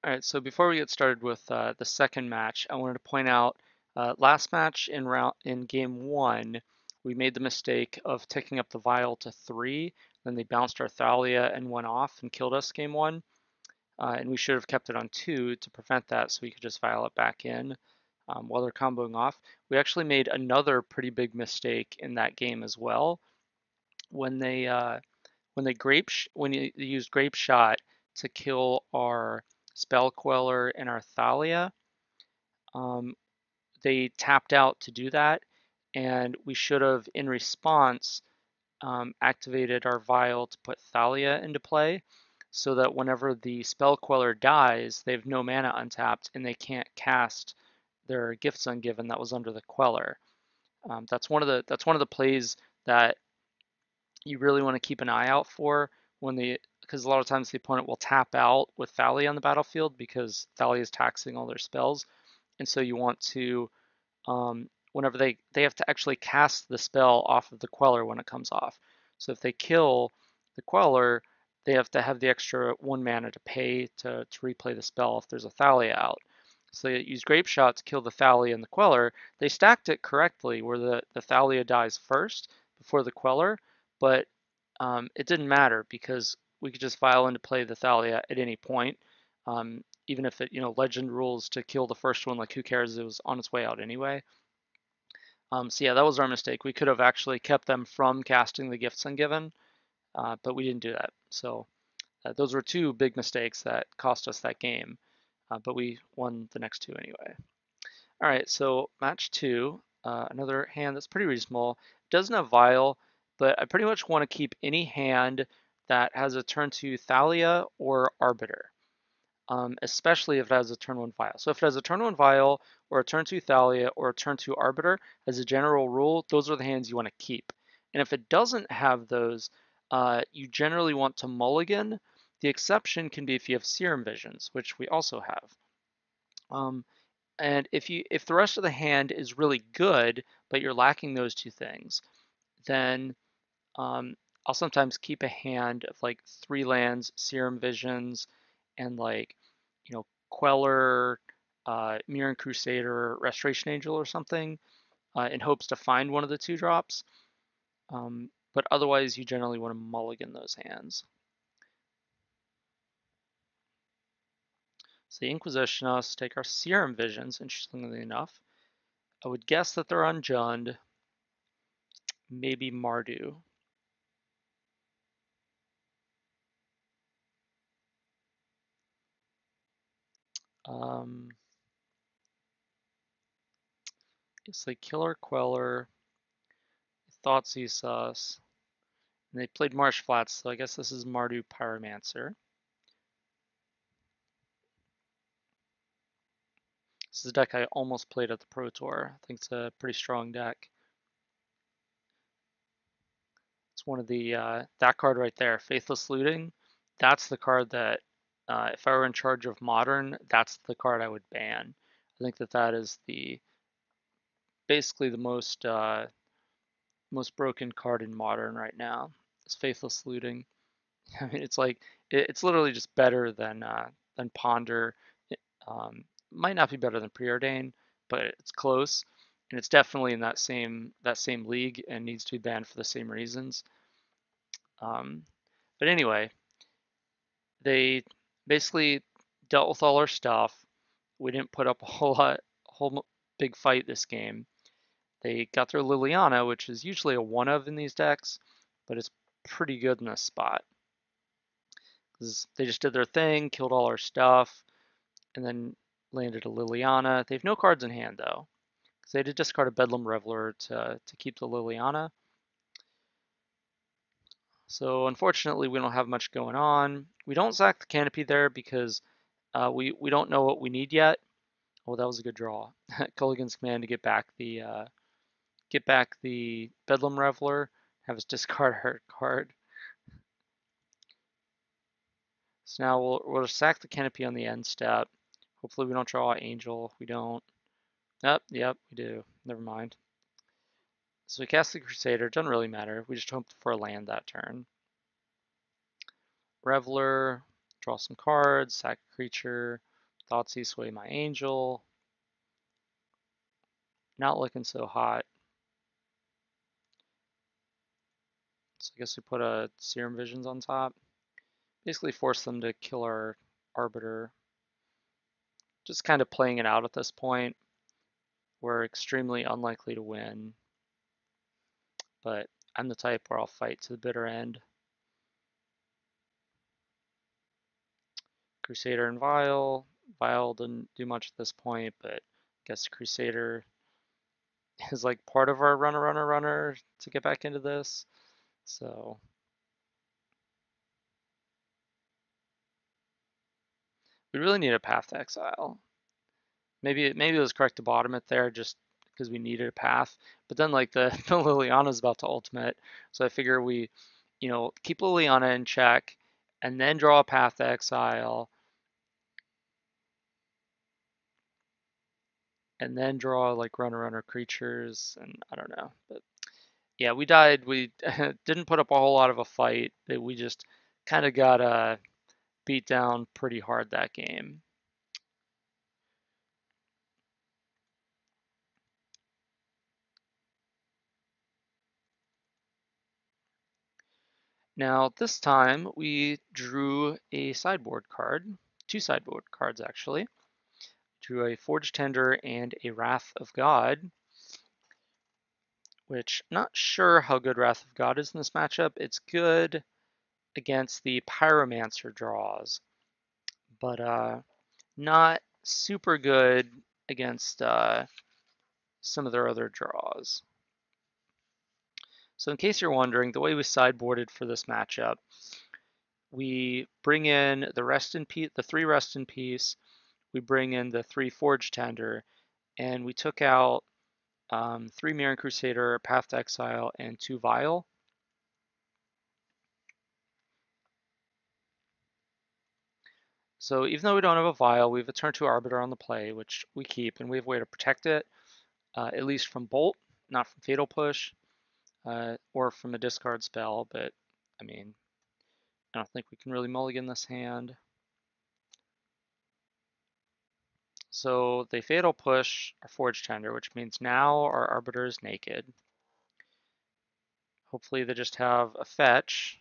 All right, so before we get started with the second match, I wanted to point out last match in game one, we made the mistake of ticking up the vial to 3, then they bounced our Thalia and went off and killed us game one, and we should have kept it on 2 to prevent that, so we could just vial it back in while they're comboing off. We actually made another pretty big mistake in that game as well when they used Grape Shot to kill our Spell Queller and our Thalia. They tapped out to do that, and we should have, in response, activated our Vial to put Thalia into play, so that whenever the Spell Queller dies, they have no mana untapped, and they can't cast their Gifts Ungiven that was under the Queller. That's one of the plays that you really want to keep an eye out for because a lot of times the opponent will tap out with Thalia on the battlefield because Thalia is taxing all their spells, and so you want to whenever they have to actually cast the spell off of the Queller when it comes off. So if they kill the Queller, they have to have the extra 1 mana to pay to replay the spell if there's a Thalia out. So they use Grape Shot to kill the Thalia and the Queller. They stacked it correctly where the Thalia dies first before the Queller, but it didn't matter because we could just vial into play the Thalia at any point. Even if it, legend rules to kill the first one, like who cares? It was on its way out anyway. So yeah, that was our mistake. We could have actually kept them from casting the Gifts Ungiven, but we didn't do that. So those were 2 big mistakes that cost us that game, but we won the next 2 anyway. All right, so match 2, another hand that's pretty reasonable. Doesn't have Vial, but I pretty much want to keep any hand that has a turn 2 Thalia or Arbiter. Especially if it has a turn 1 Vial. So if it has a turn 1 Vial, or a turn 2 Thalia, or a turn 2 Arbiter, as a general rule, those are the hands you want to keep. And if it doesn't have those, you generally want to mulligan. The exception can be if you have Serum Visions, which we also have. And if the rest of the hand is really good, but you're lacking those 2 things, then I'll sometimes keep a hand of like 3 lands, Serum Visions, and like, Queller, Mirran Crusader, Restoration Angel or something, in hopes to find one of the 2 drops. But otherwise, you generally want to mulligan those hands. So the Inquisitionists take our Serum Visions, interestingly enough. I would guess that they're on Jund, maybe Mardu. Guess they kill our Queller, Thoughtseize, and they played Marsh Flats, so I guess this is Mardu Pyromancer. This is a deck I almost played at the Pro Tour. I think it's a pretty strong deck. It's one of the, that card right there, Faithless Looting. That's the card that, if I were in charge of Modern, that's the card I would ban. I think that is basically the most broken card in Modern right now. It's Faithless Looting. I mean, it's like, it's literally just better than Ponder. Might not be better than Preordain, but it's close, and it's definitely in that same league and needs to be banned for the same reasons. But anyway, they basically dealt with all our stuff. We didn't put up a whole big fight this game. They got their Liliana, which is usually a one of in these decks, but it's pretty good in this spot. They just did their thing, killed all our stuff, and then landed a Liliana. They have no cards in hand though, because they had to discard a Bedlam Reveler to keep the Liliana. So unfortunately, we don't have much going on. We don't sack the Canopy there because we don't know what we need yet. Oh, that was a good draw. Culligan's command to get back the Bedlam Reveler, have us discard her card. So now we'll sack the Canopy on the end step. Hopefully we don't draw Angel. We don't. Yep, we do. Never mind. So we cast the Crusader. Doesn't really matter. We just hope for a land that turn. Reveler, draw some cards, sack a creature. Thoughtseize Sway my Angel. Not looking so hot. So I guess we put a Serum Visions on top. Basically force them to kill our Arbiter. Just kind of playing it out at this point. We're extremely unlikely to win. But I'm the type where I'll fight to the bitter end. Crusader and Vial. Vial didn't do much at this point, but I guess Crusader is like part of our runner to get back into this. So we really need a Path to Exile. Maybe it was correct to bottom it there just because we needed a path. But then like the Liliana's about to ultimate, so I figure we, keep Liliana in check, and then draw a Path to Exile, and then draw like runner creatures, and I don't know. But yeah, we died. We didn't put up a whole lot of a fight. We just kind of got beat down pretty hard that game. Now this time we drew a sideboard card, two sideboard cards actually. Drew a Forge Tender and a Wrath of God, which I'm not sure how good Wrath of God is in this matchup. It's good against the Pyromancer draws, but not super good against some of their other draws. So in case you're wondering, the way we sideboarded for this matchup, we bring in the Rest in Peace, the 3 Rest in Peace, we bring in the 3 Forge Tender, and we took out 3 Mirran Crusader, Path to Exile, and 2 Vial. So even though we don't have a Vial, we have a turn 2 Arbiter on the play, which we keep, and we have a way to protect it, at least from Bolt, not from Fatal Push, or from a discard spell, but I mean, I don't think we can really mulligan this hand. So they Fatal Push our Forge Tender, which means now our Arbiter is naked. Hopefully they just have a fetch.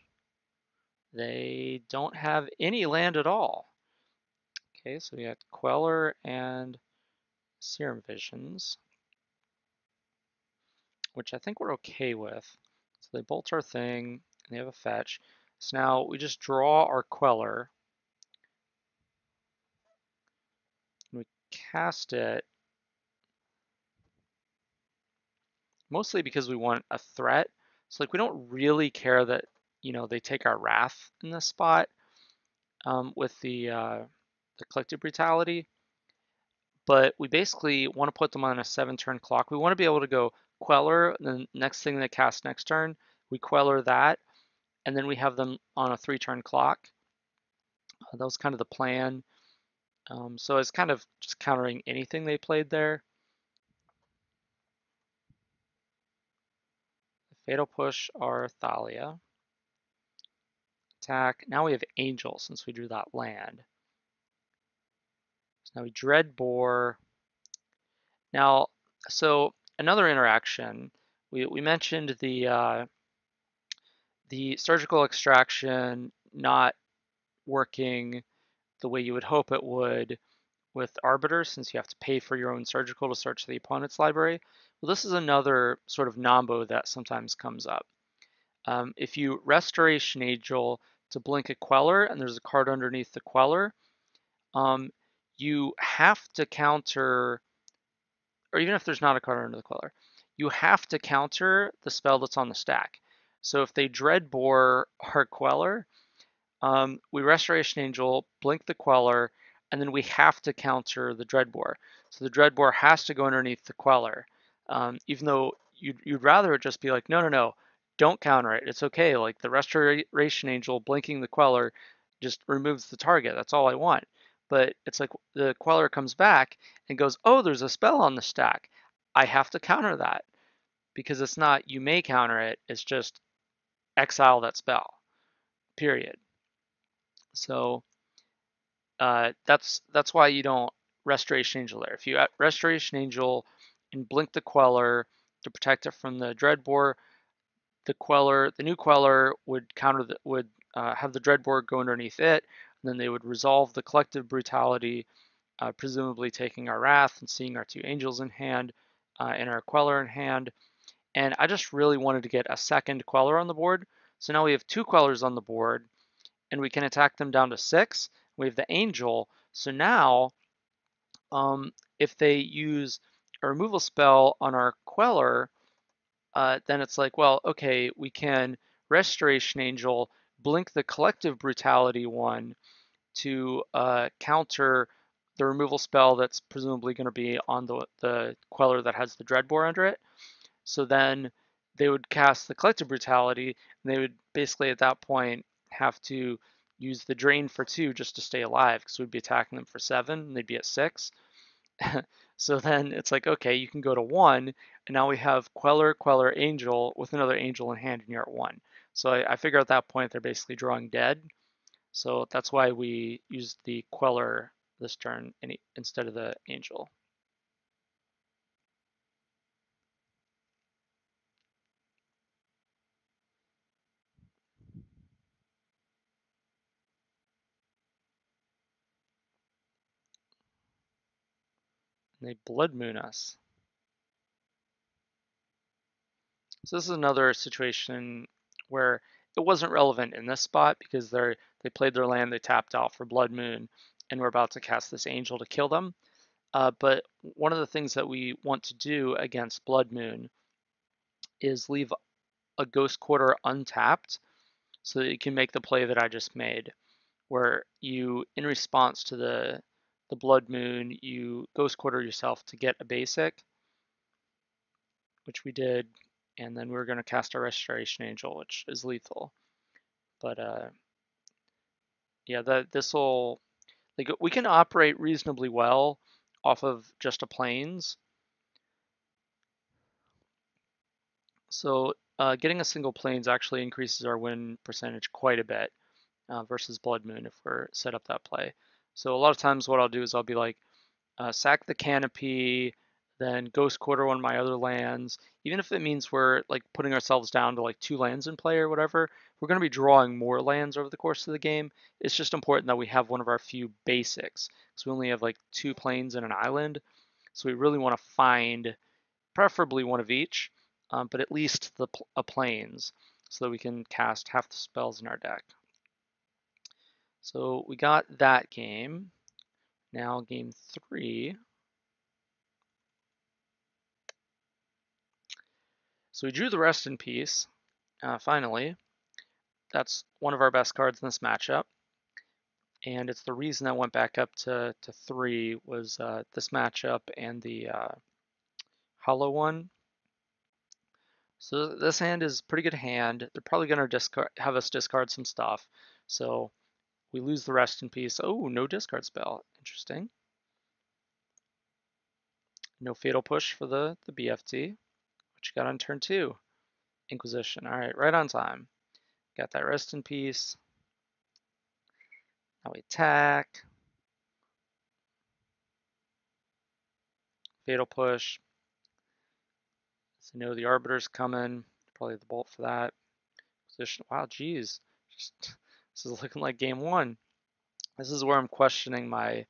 They don't have any land at all. Okay, so we got Queller and Serum Visions, which I think we're okay with. So they bolt our thing, and they have a fetch. So now we just draw our Queller, and we cast it, mostly because we want a threat. So like we don't really care that, they take our Wrath in this spot with the Collective Brutality. But we basically want to put them on a 7-turn clock. We want to be able to go Queller, and then next thing they cast next turn, we Queller that, and then we have them on a 3-turn clock. That was kind of the plan. So it's kind of just countering anything they played there. Fatal Push our Thalia. Attack. Now we have Angel since we drew that land. So now we Dread Boar. Now, so another interaction. We mentioned the surgical extraction not working the way you would hope it would with Arbiter, since you have to pay for your own surgical to search the opponent's library. Well, this is another sort of nombo that sometimes comes up. If you Restoration Angel to blink a Queller, and there's a card underneath the Queller, you have to counter, or even if there's not a card under the Queller, you have to counter the spell that's on the stack. So if they Dreadbore our Queller, we Restoration Angel, blink the Queller, and then we have to counter the Dreadbore. So the Dreadbore has to go underneath the Queller, even though you'd rather it just be like, no, don't counter it. It's okay. Like the Restoration Angel blinking the Queller just removes the target. That's all I want. But it's like the Queller comes back and goes, oh, there's a spell on the stack. I have to counter that because it's not you may counter it. It's just exile that spell. Period. So That's why you don't Restoration Angel there. If you Restoration Angel and blink the Queller to protect it from the Dreadbore, the new Queller would have the Dreadbore go underneath it, and then they would resolve the Collective Brutality, presumably taking our Wrath and seeing our 2 Angels in hand, and our Queller in hand. And I just really wanted to get a second Queller on the board. So now we have 2 Quellers on the board, and we can attack them down to 6. We have the Angel. So now, if they use a removal spell on our Queller, then it's like, well, okay, we can Restoration Angel, blink the Collective Brutality one to counter the removal spell that's presumably going to be on the Queller that has the Dreadbore under it. So then they would cast the Collective Brutality, and they would basically at that point have to use the Drain for 2 just to stay alive, because we'd be attacking them for 7, and they'd be at 6. So then it's like, okay, you can go to 1, and now we have Queller, Queller, Angel with another Angel in hand, and you're at 1. So I figure at that point they're basically drawing dead. So that's why we used the Queller this turn instead of the Angel. And they Blood Moon us. So this is another situation where it wasn't relevant in this spot because they played their land, they tapped out for Blood Moon, and we're about to cast this Angel to kill them. But one of the things that we want to do against Blood Moon is leave a Ghost Quarter untapped so that you can make the play that I just made, where you, in response to the Blood Moon, you Ghost Quarter yourself to get a basic, which we did, and then we're going to cast our Restoration Angel, which is lethal. But yeah, this will, like, we can operate reasonably well off of just a plains. So getting a single plains actually increases our win percentage quite a bit versus Blood Moon if we're set up that play. So a lot of times what I'll do is I'll be like, sack the Canopy, then Ghost Quarter one of my other lands. Even if it means we're like putting ourselves down to like 2 lands in play or whatever, we're going to be drawing more lands over the course of the game. It's just important that we have one of our few basics. So we only have like 2 plains and an island. So we really want to find preferably one of each, but at least a plains so that we can cast half the spells in our deck. So we got that game. Now game 3. So we drew the Rest in Peace, finally. That's one of our best cards in this matchup. And it's the reason I went back up to 3 was this matchup and the Hollow one. So this hand is a pretty good hand. They're probably going to have us discard some stuff. So we lose the Rest in Peace. Oh, no discard spell. Interesting. No Fatal Push for the BFT, which you got on turn 2. Inquisition. All right, right on time. Got that Rest in Peace. Now we attack. Fatal Push. So know the Arbiter's coming. Probably the Bolt for that. Position. Wow, geez. This is looking like game 1. This is where I'm questioning my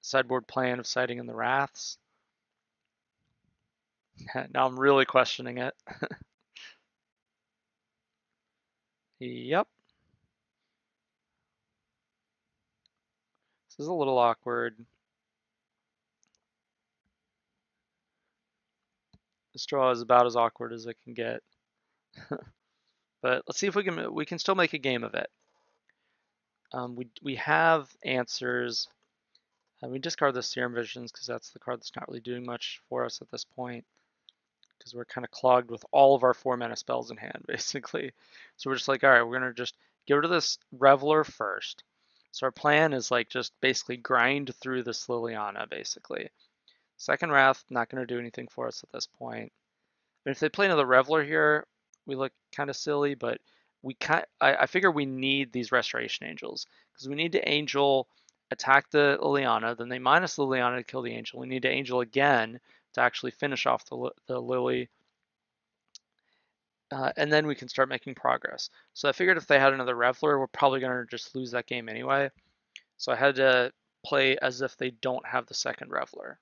sideboard plan of siding in the Wraths. Now I'm really questioning it. Yep. This is a little awkward. This draw is about as awkward as it can get. But let's see if we can still make a game of it. We have answers. We discard the Serum Visions because that's the card that's not really doing much for us at this point, because we're kind of clogged with all of our 4-mana spells in hand, basically. So we're just like, all right, we're going to just get rid of this Reveler first. So our plan is like just basically grind through this Liliana, basically. Second Wrath, not going to do anything for us at this point. And if they play another Reveler here, we look kind of silly, but I figure we need these Restoration Angels, because we need to Angel attack the Liliana, then they minus Liliana to kill the Angel. We need to Angel again to actually finish off the Lily, and then we can start making progress. So I figured if they had another Reveler, we're probably going to just lose that game anyway. So I had to play as if they don't have the second Reveler.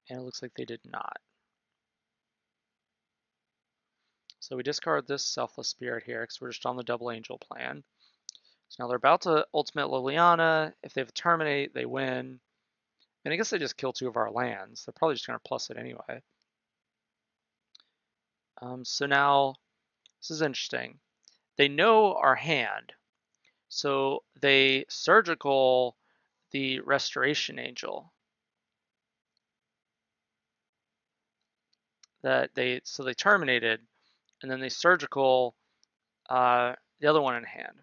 And it looks like they did not. So we discard this Selfless Spirit here because we're just on the double Angel plan. So now they're about to ultimate Liliana. If they have Terminate, they win. And I guess they just kill 2 of our lands. They're probably just going to plus it anyway. So now, this is interesting. They know our hand. So they surgical the Restoration Angel. They terminated, and then they surgical the other one in hand,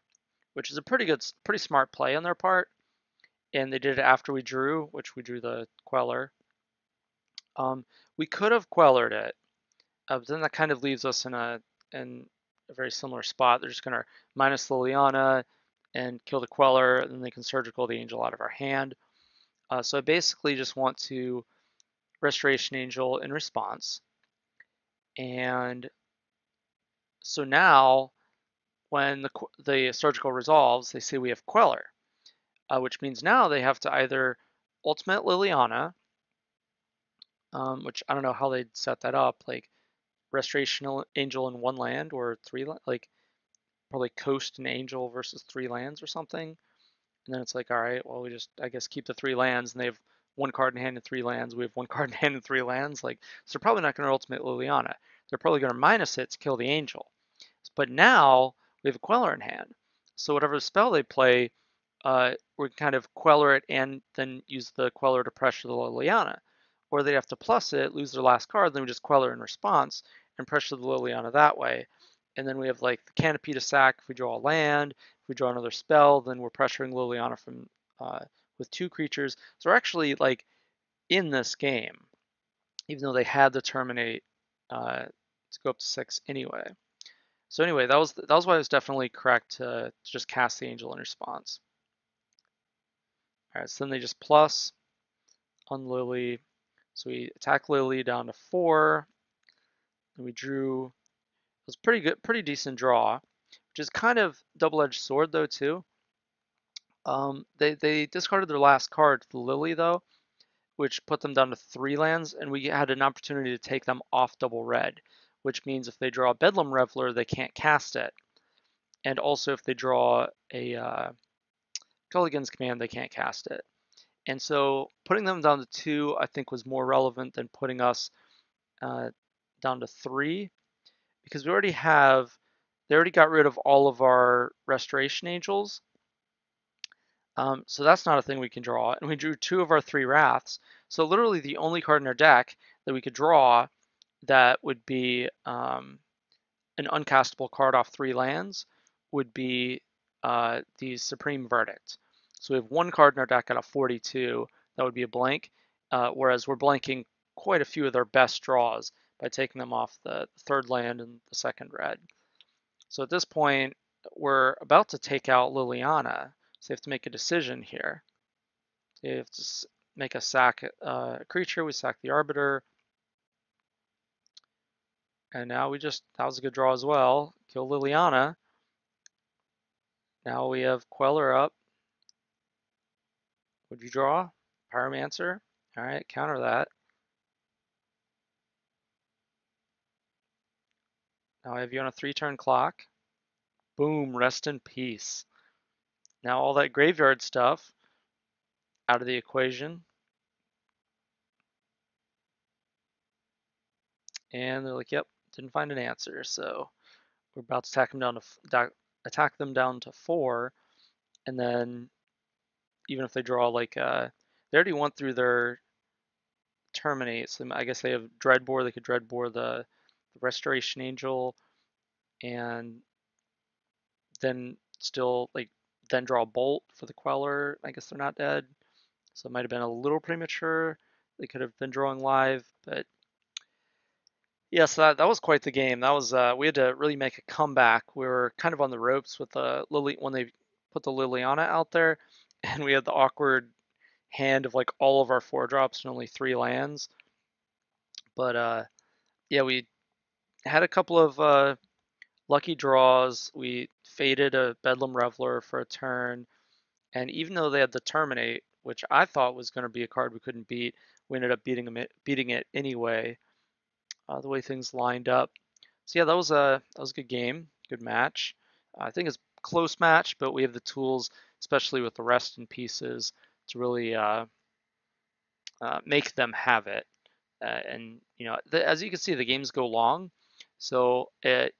which is a pretty smart play on their part. And they did it after we drew, which we drew the Queller. We could have Quellered it, but then that kind of leaves us in a very similar spot. They're just going to minus Liliana and kill the Queller, and then they can surgical the Angel out of our hand. So I basically just want to Restoration Angel in response. And so now, when the surgical resolves, they say we have Queller, which means now they have to either ultimate Liliana, which I don't know how they'd set that up, like Restoration Angel in 1 land or 3, like probably Coast and Angel versus 3 lands or something. And then it's like, all right, well, we just, I guess, keep the 3 lands, and they have 1 card in hand and 3 lands. We have 1 card in hand and 3 lands. Like, so they're probably not going to ultimate Liliana. They're probably going to minus it to kill the Angel. But now we have a Queller in hand. So whatever spell they play, we can kind of Queller it and then use the Queller to pressure the Liliana. Or they'd have to plus it, lose their last card, then we just Queller in response and pressure the Liliana that way. And then we have like the Canopy to sack if we draw a land. If we draw another spell, then we're pressuring Liliana from with 2 creatures. So we're actually like in this game, even though they had to terminate to go up to 6 anyway. So anyway, that was why it was definitely correct to just cast the Angel in response. All right, so then they just plus on Lily. So we attack Lily down to 4. And we drew. It was pretty good, pretty decent draw, which is kind of double-edged sword though too. They discarded their last card, the Lily though, which put them down to 3 lands, and we had an opportunity to take them off double red, which means if they draw a Bedlam Reveler, they can't cast it. And also if they draw a Gulligan's Command, they can't cast it. And so putting them down to 2, I think, was more relevant than putting us down to 3, because they already got rid of all of our Restoration Angels. So that's not a thing we can draw. And we drew 2 of our 3 Wraths. So literally the only card in our deck that we could draw that would be an uncastable card off 3 lands would be the Supreme Verdict. So we have 1 card in our deck out of 42 that would be a blank, whereas we're blanking quite a few of their best draws by taking them off the 3rd land and the 2nd red. So at this point, we're about to take out Liliana, so you have to make a decision here. So you have to make a sack creature. We sack the Arbiter. And now that was a good draw as well. Kill Liliana. Now we have Queller up. Would you draw? Pyromancer. All right, counter that. Now I have you on a 3-turn clock. Boom, rest in peace. Now all that graveyard stuff out of the equation. And they're like, yep, didn't find an answer. So we're about to attack them down to 4. And then even if they draw like they already went through their terminate, so I guess they have Dreadbore. They could Dreadbore the Restoration Angel, and then still then draw a Bolt for the Queller. I guess they're not dead, so it might have been a little premature. They could have been drawing live, but yeah, so that was quite the game. That was we had to really make a comeback. We were kind of on the ropes with Lily when they put the Liliana out there, and we had the awkward hand of like all of our 4-drops and only 3 lands. But yeah, we had a couple of lucky draws. We faded a Bedlam Reveler for a turn, and even though they had the Terminate, which I thought was going to be a card we couldn't beat, we ended up beating it anyway. The way things lined up. So yeah, that was a good game, good match. I think it's a close match, but we have the tools, especially with the rest in pieces, to really make them have it. And as you can see, the games go long. So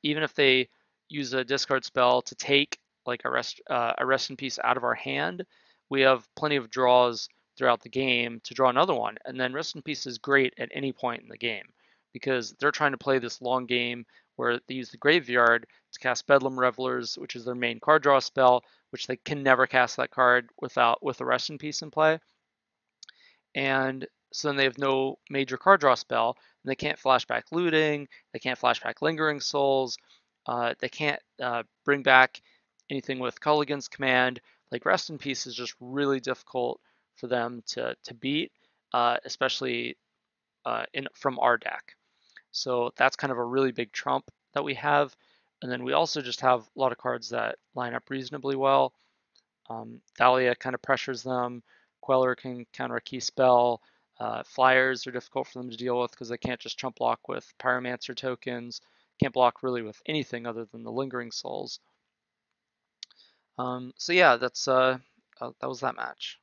even if they use a discard spell to take like a rest in peace out of our hand, we have plenty of draws throughout the game to draw another one. And then rest in peace is great at any point in the game because they're trying to play this long game where they use the graveyard to cast Bedlam Revelers, which is their main card draw spell, which they can never cast that card with a rest in peace in play. And so then they have no major card draw spell, and they can't flashback looting, they can't flashback lingering souls, they can't bring back anything with Culligan's command. Like rest in peace is just really difficult for them to beat, especially in from our deck. So that's kind of a really big trump that we have, and then we also just have a lot of cards that line up reasonably well. Thalia kind of pressures them. Queller can counter a key spell. Flyers are difficult for them to deal with because they can't just chump block with Pyromancer tokens. Can't block really with anything other than the Lingering Souls. So yeah, that was that match.